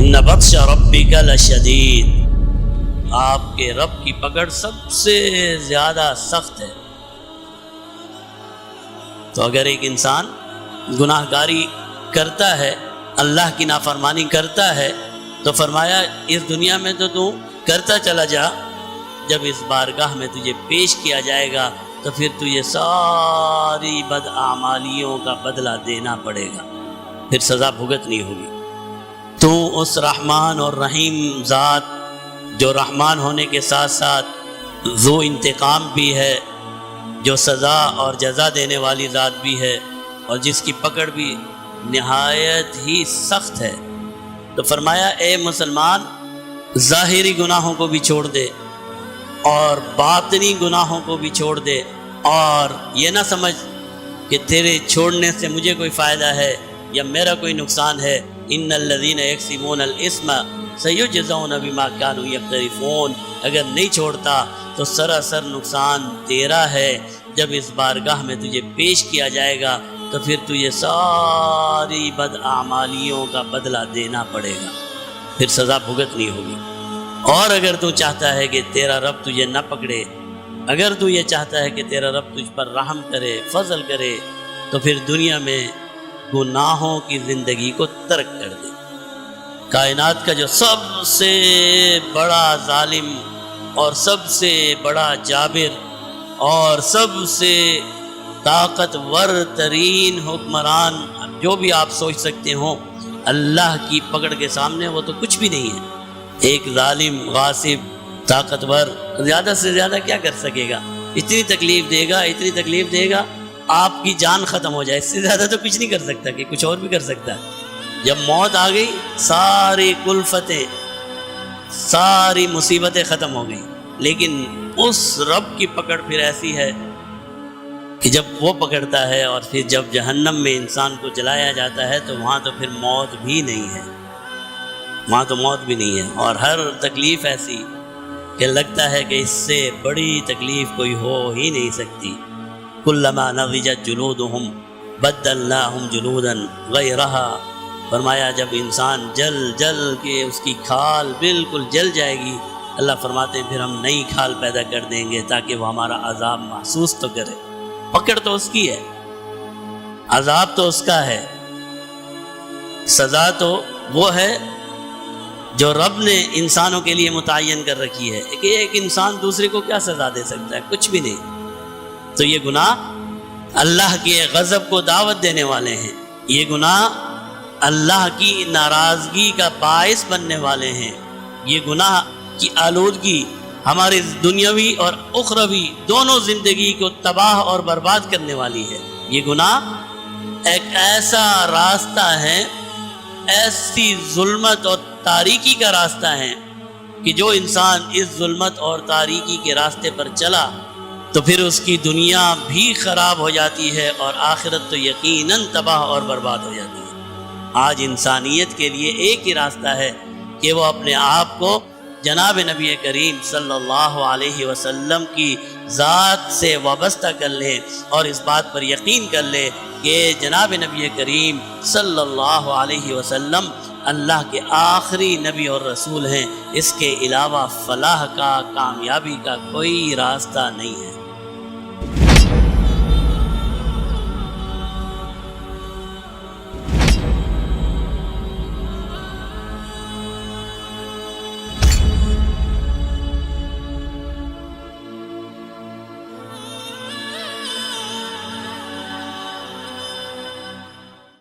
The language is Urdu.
ان بطش ربک لشدید، آپ کے رب کی پکڑ سب سے زیادہ سخت ہے۔ تو اگر ایک انسان گناہ گاری کرتا ہے، اللہ کی نافرمانی کرتا ہے، تو فرمایا اس دنیا میں تو کرتا چلا جا، جب اس بارگاہ میں تجھے پیش کیا جائے گا تو پھر تجھے ساری بداعمالیوں کا بدلہ دینا پڑے گا، پھر سزا بھگتنی ہوگی۔ تو اس رحمان اور رحیم ذات جو رحمان ہونے کے ساتھ ساتھ ذو انتقام بھی ہے، جو سزا اور جزا دینے والی ذات بھی ہے، اور جس کی پکڑ بھی نہایت ہی سخت ہے، تو فرمایا اے مسلمان، ظاہری گناہوں کو بھی چھوڑ دے اور باطنی گناہوں کو بھی چھوڑ دے، اور یہ نہ سمجھ کہ تیرے چھوڑنے سے مجھے کوئی فائدہ ہے یا میرا کوئی نقصان ہے۔ ان الذین یکسبون الاسم سیجزون بما کانوا یقترفون، اگر نہیں چھوڑتا تو سراسر نقصان تیرا ہے، جب اس بارگاہ میں تجھے پیش کیا جائے گا تو پھر تجھے ساری بداعمالیوں کا بدلہ دینا پڑے گا، پھر سزا بھگتنی ہوگی۔ اور اگر تو چاہتا ہے کہ تیرا رب تجھے نہ پکڑے، اگر تو یہ چاہتا ہے کہ تیرا رب تجھ پر رحم کرے، فضل کرے، تو پھر دنیا میں گناہوں کی زندگی کو ترک کر دے۔ کائنات کا جو سب سے بڑا ظالم اور سب سے بڑا جابر اور سب سے طاقتور ترین حکمران جو بھی آپ سوچ سکتے ہوں، اللہ کی پکڑ کے سامنے وہ تو کچھ بھی نہیں ہے۔ ایک ظالم، غاصب، طاقتور زیادہ سے زیادہ کیا کر سکے گا؟ اتنی تکلیف دے گا، اتنی تکلیف دے گا آپ کی جان ختم ہو جائے، اس سے زیادہ تو کچھ نہیں کر سکتا، کہ کچھ اور بھی کر سکتا ہے۔ جب موت آ گئی ساری کلفتیں، ساری مصیبتیں ختم ہو گئی، لیکن اس رب کی پکڑ پھر ایسی ہے کہ جب وہ پکڑتا ہے اور پھر جب جہنم میں انسان کو جلایا جاتا ہے تو وہاں تو پھر موت بھی نہیں ہے، وہاں تو موت بھی نہیں ہے، اور ہر تکلیف ایسی کہ لگتا ہے کہ اس سے بڑی تکلیف کوئی ہو ہی نہیں سکتی۔ کلما نضجت جلودہم بدلناہم جلودا غیرہا، فرمایا جب انسان جل جل کے اس کی کھال بالکل جل جائے گی، اللہ فرماتے ہیں پھر ہم نئی کھال پیدا کر دیں گے تاکہ وہ ہمارا عذاب محسوس تو کرے۔ پکڑ تو اس کی ہے، عذاب تو اس کا ہے، سزا تو وہ ہے جو رب نے انسانوں کے لیے متعین کر رکھی ہے کہ ایک انسان دوسرے کو کیا سزا دے سکتا ہے؟ کچھ بھی نہیں۔ تو یہ گناہ اللہ کے غضب کو دعوت دینے والے ہیں، یہ گناہ اللہ کی ناراضگی کا باعث بننے والے ہیں، یہ گناہ کی آلودگی ہماری دنیاوی اور اخروی دونوں زندگی کو تباہ اور برباد کرنے والی ہے۔ یہ گناہ ایک ایسا راستہ ہے، ایسی ظلمت اور تاریکی کا راستہ ہے کہ جو انسان اس ظلمت اور تاریکی کے راستے پر چلا تو پھر اس کی دنیا بھی خراب ہو جاتی ہے اور آخرت تو یقیناً تباہ اور برباد ہو جاتی ہے۔ آج انسانیت کے لیے ایک ہی راستہ ہے کہ وہ اپنے آپ کو جناب نبی کریم صلی اللہ علیہ وسلم کی ذات سے وابستہ کر لے اور اس بات پر یقین کر لے کہ جناب نبی کریم صلی اللہ علیہ وسلم اللہ کے آخری نبی اور رسول ہیں، اس کے علاوہ فلاح کا، کامیابی کا کوئی راستہ نہیں ہے۔